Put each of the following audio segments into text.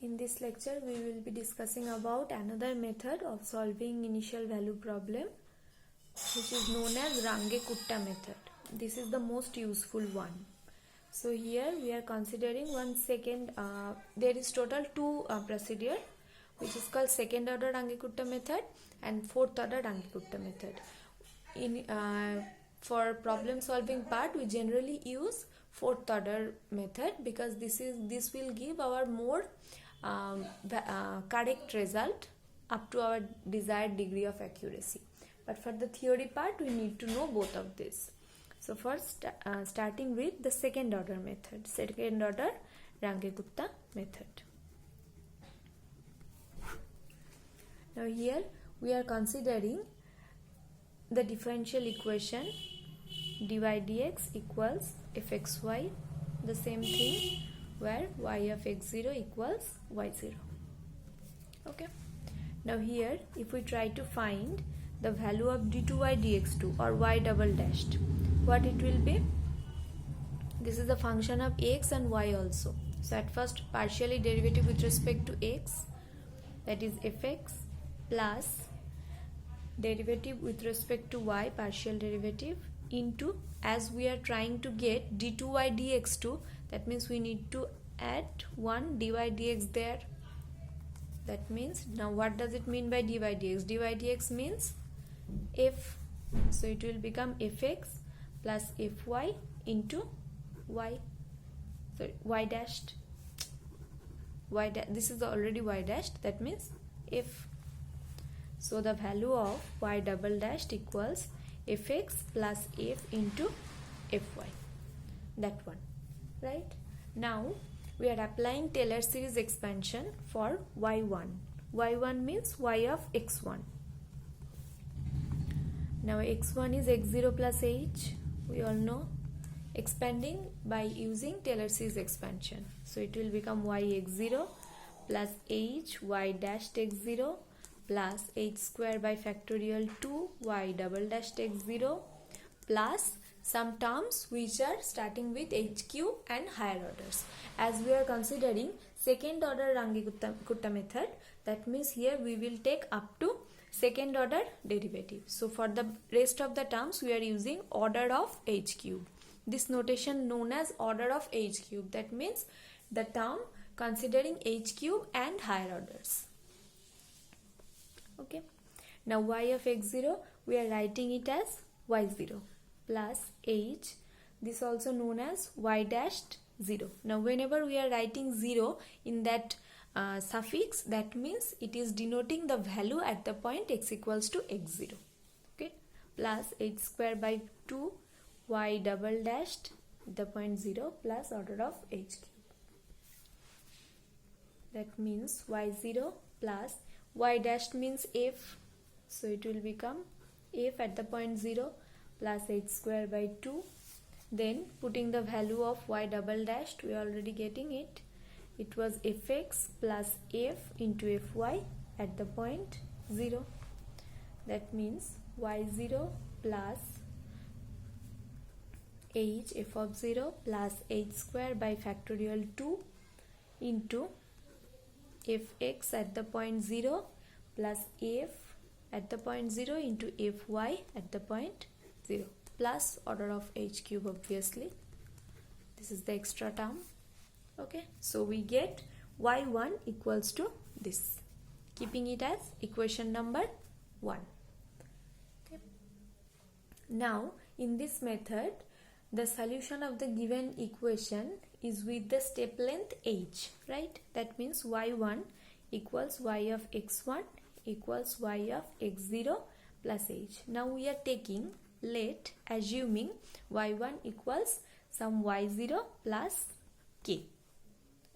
In this lecture, we will be discussing about another method of solving initial value problem, which is known as Runge-Kutta method. This is the most useful one. So here we are considering there is total two procedure, which is called second order Runge-Kutta method and fourth order Runge-Kutta method. For problem solving part, we generally use fourth order method because this will give our more correct result up to our desired degree of accuracy. But for the theory part, we need to know both of this. So first, starting with the second order method, second order Runge-Kutta method. Now here we are considering the differential equation dy dx equals fxy, the same thing where y of x0 equals y0. Okay. Now here if we try to find the value of d2y dx2 or y double dashed, what it will be? This is the function of x and y also. So at first, partially derivative with respect to x, that is fx, plus derivative with respect to y, partial derivative, into, as we are trying to get d2y dx2, that means we need to add 1 dy dx there. That means, now what does it mean by dy dx? Dy dx means f, so it will become fx plus fy into y, so y dashed, this is already y dashed, that means f. So the value of y double dashed equals fx plus f into fy, that one, right? Now we are applying Taylor series expansion for y1. y1 means y of x1. Now x1 is x0 plus h, we all know, expanding by using Taylor series expansion. So it will become y x0 plus h y dashed x0 plus h square by factorial 2 y double dashed x0 plus some terms which are starting with h cube and higher orders. As we are considering second order Runge-Kutta method, that means here we will take up to second order derivative. So for the rest of the terms, we are using order of h cube. This notation known as order of h cube, that means the term considering h cube and higher orders. Okay. Now y of x0, we are writing it as y0 plus h, this also known as y dashed 0. Now whenever we are writing 0 in that suffix, that means it is denoting the value at the point x equals to x0. Okay. Plus h square by 2 y double dashed the point 0 plus order of h cube. That means y0 plus y dashed means f, so it will become f at the point 0 plus h square by 2. Then putting the value of y double dashed, we are already getting it. It was fx plus f into fy at the point 0. That means y0 plus h f of 0 plus h square by factorial 2 into fx at the point 0 plus f at the point 0 into fy at the point 0 plus order of h cube, obviously. This is the extra term. Okay, so we get y1 equals to this, keeping it as equation number 1. Okay. Now in this method, the solution of the given equation is with the step length h, right? That means y1 equals y of x1 equals y of x0 plus h. Now we are taking, assuming y1 equals some y0 plus k.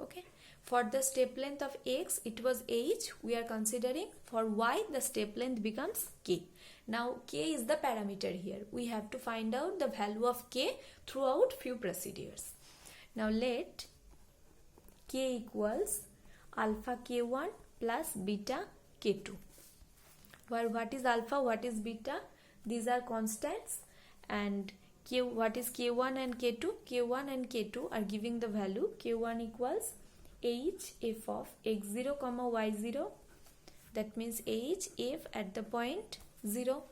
Okay. For the step length of x, it was h. We are considering for y, the step length becomes k. Now k is the parameter here. We have to find out the value of k throughout few procedures. Now let k equals alpha k1 plus beta k2. Where what is alpha, what is beta? These are constants, and what is k1 and k2? K1 and k2 are giving the value. K1 equals h f of x0 comma y0, that means h f at the point 0,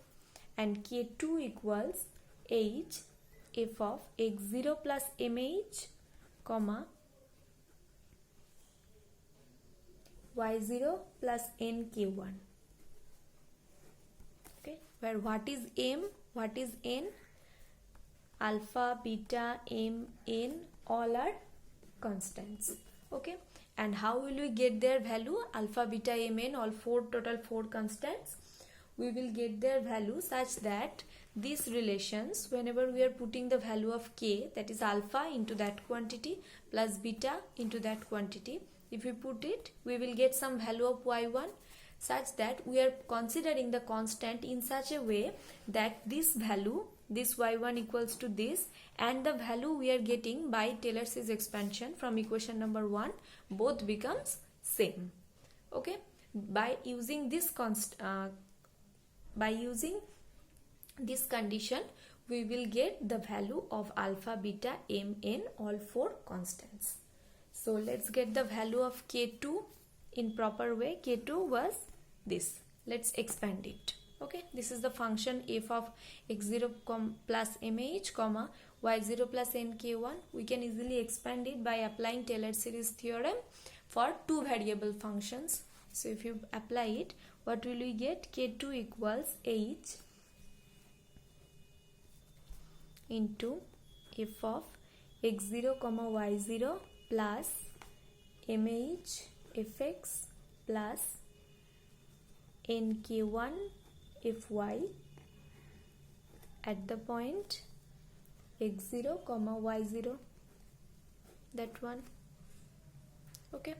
and k2 equals h f of x0 plus mh comma y0 plus nk1. Okay, where what is m, what is n? Alpha, beta, m, n all are constants. Okay, and how will we get their value? Alpha, beta, m, n, all total four constants. We will get their value such that these relations, whenever we are putting the value of k, that is alpha into that quantity plus beta into that quantity, if we put it, we will get some value of y1, such that we are considering the constant in such a way that this value, this y1 equals to this, and the value we are getting by Taylor's expansion from equation number 1, both becomes same. Okay, by using this this condition, we will get the value of alpha, beta, m, n, all four constants. So let's get the value of k2 in proper way. K2 was this. Let's expand it. Okay, this is the function f of x0 plus mh comma y0 plus nk1. We can easily expand it by applying Taylor series theorem for two variable functions. So if you apply it, what will we get? K2 equals h into f of x0 comma y0 plus mh fx plus nk1 fy at the point x0 comma y0, that one. Okay,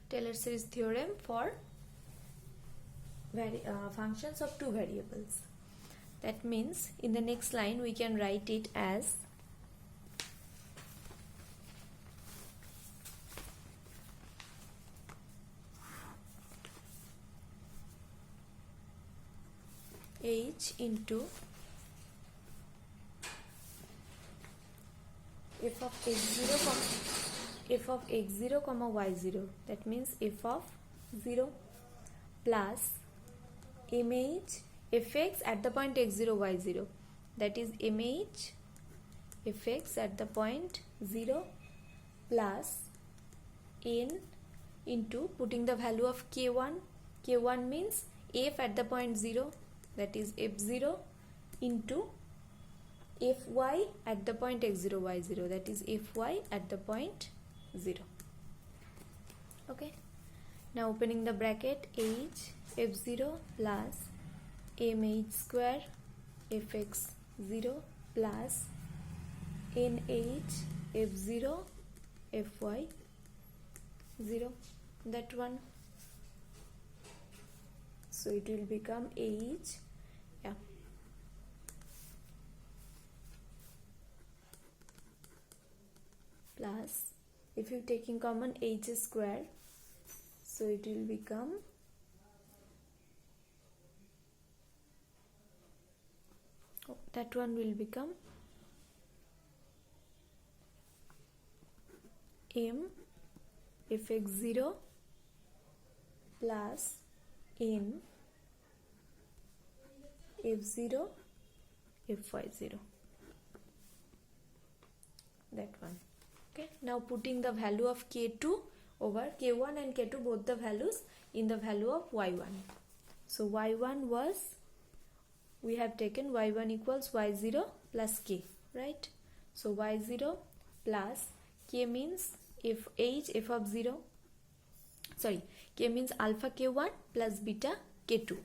Taylor series theorem for functions of two variables. That means in the next line we can write it as h into f of x0 comma y0, that means f of 0 plus mh fx at the point x0 y0, that is mh fx at the point 0 plus n into putting the value of k1. K1 means f at the point 0, that is f0 into fy at the point x0 y0, that is fy at the point 0. Okay, now opening the bracket, h f0 plus mh square fx 0 plus nh f0 fy 0, that one. So it will become h, yeah, plus, if you taking common h square, so it will become that one will become m fx0 plus n f0 fy0, that one. Okay, now putting the value of k2 over k1 and k2, both the values in the value of y1. So y1 was, we have taken y1 equals y0 plus k, right? So y0 plus k means if h f of 0, sorry, k means alpha k1 plus beta k2,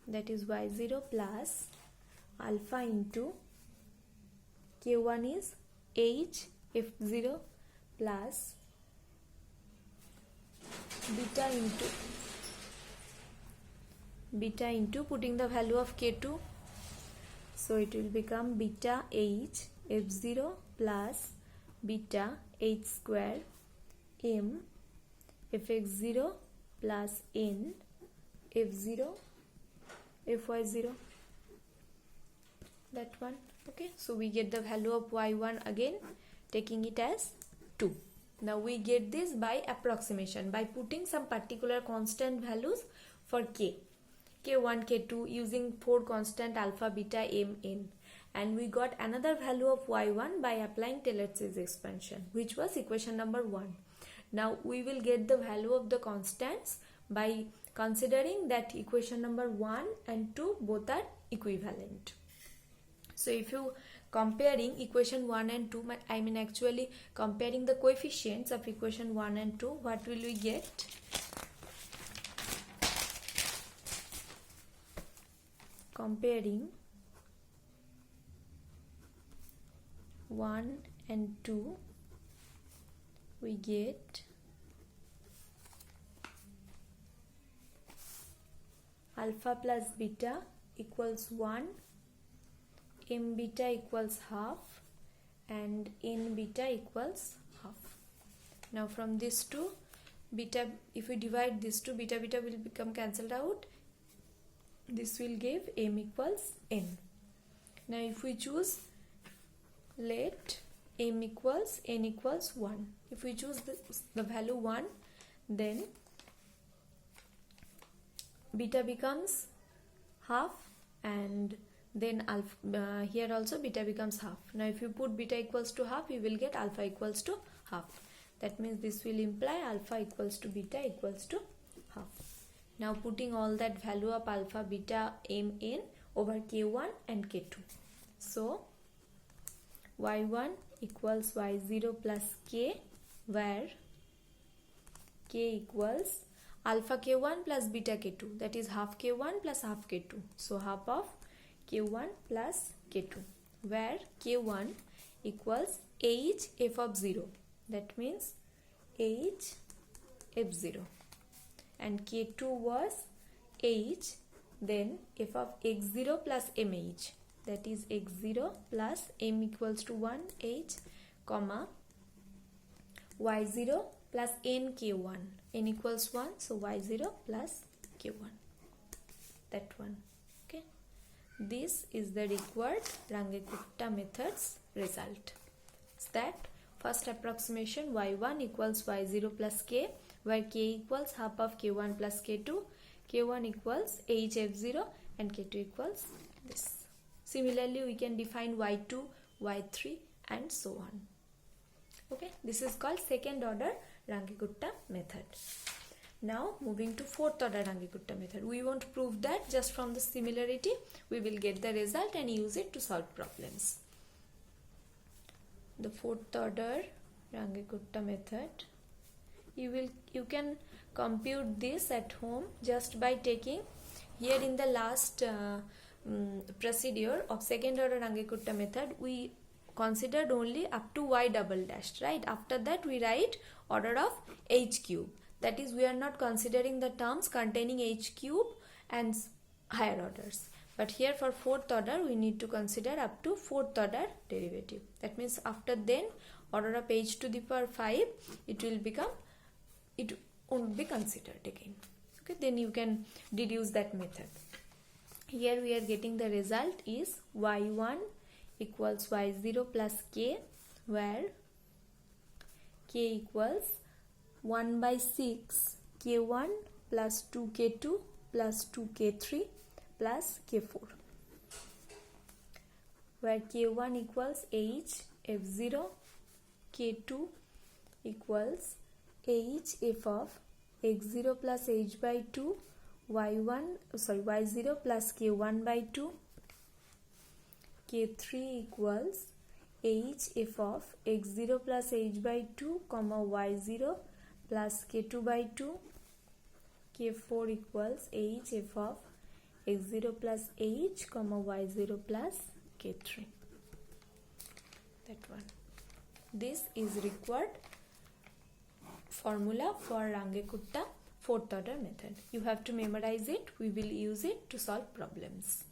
that is y0 plus alpha into k1 is h f0 plus beta into putting the value of k2, so it will become beta h f0 plus beta h square m fx0 plus n f0 fy0, that one. Okay, so we get the value of y1 again, taking it as 2. Now we get this by approximation, by putting some particular constant values for k, k1, k2, using 4 constant alpha, beta, m, n. And we got another value of y1 by applying Taylor's expansion, which was equation number 1. Now we will get the value of the constants by considering that equation number 1 and 2 both are equivalent. So if you comparing equation 1 and 2, I mean actually comparing the coefficients of equation 1 and 2, what will we get? Comparing 1 and 2, we get alpha plus beta equals 1, m beta equals half, and n beta equals half. Now from these two, beta, if we divide these two, beta beta will become cancelled out. This will give m equals n. Now if we choose, let m equals n equals 1. If we choose the value 1, then beta becomes half, and then alpha, here also beta becomes half. Now if you put beta equals to half, you will get alpha equals to half. That means this will imply alpha equals to beta equals to half. Now putting all that value of alpha, beta, m, n over k1 and k2. So y1 equals y0 plus k, where k equals alpha k1 plus beta k2, that is half k1 plus half k2. So half of k1 plus k2, where k1 equals h f of 0, that means h f0, and k2 was h, then f of x0 plus mh, that is x0 plus m equals to 1 h, comma y0 plus n k1, n equals 1, so y0 plus k1, that one. Okay, this is the required Runge-Kutta method's result. It's that first approximation, y1 equals y0 plus k, where k equals half of k1 plus k2, k1 equals h f0, and k2 equals this. Similarly, we can define y2, y3, and so on. Okay, this is called second order Runge-Kutta method. Now moving to fourth order Runge-Kutta method. We won't prove that, just from the similarity we will get the result and use it to solve problems. The fourth order Runge-Kutta method, you can compute this at home just by taking, here in the last procedure of second order Runge-Kutta method, we considered only up to y double dashed, right? After that we write order of h cube, that is we are not considering the terms containing h cube and higher orders. But here for fourth order we need to consider up to fourth order derivative. That means after then order of h to the power 5, it won't be considered again. Okay, then you can deduce that method. Here we are getting the result is y1 equals y0 plus k, where k equals 1 by 6 k1 plus 2k2 plus 2k3 plus k4, where k1 equals h f0, k2 equals h f of x0 plus h by 2, y0 plus k1 by 2, k3 equals h f of x0 plus h by 2, y0 plus k2 by 2, k4 equals h f of x0 plus h, y0 plus k3. That one. This is required formula for Runge-Kutta fourth order method. You have to memorize it. We will use it to solve problems.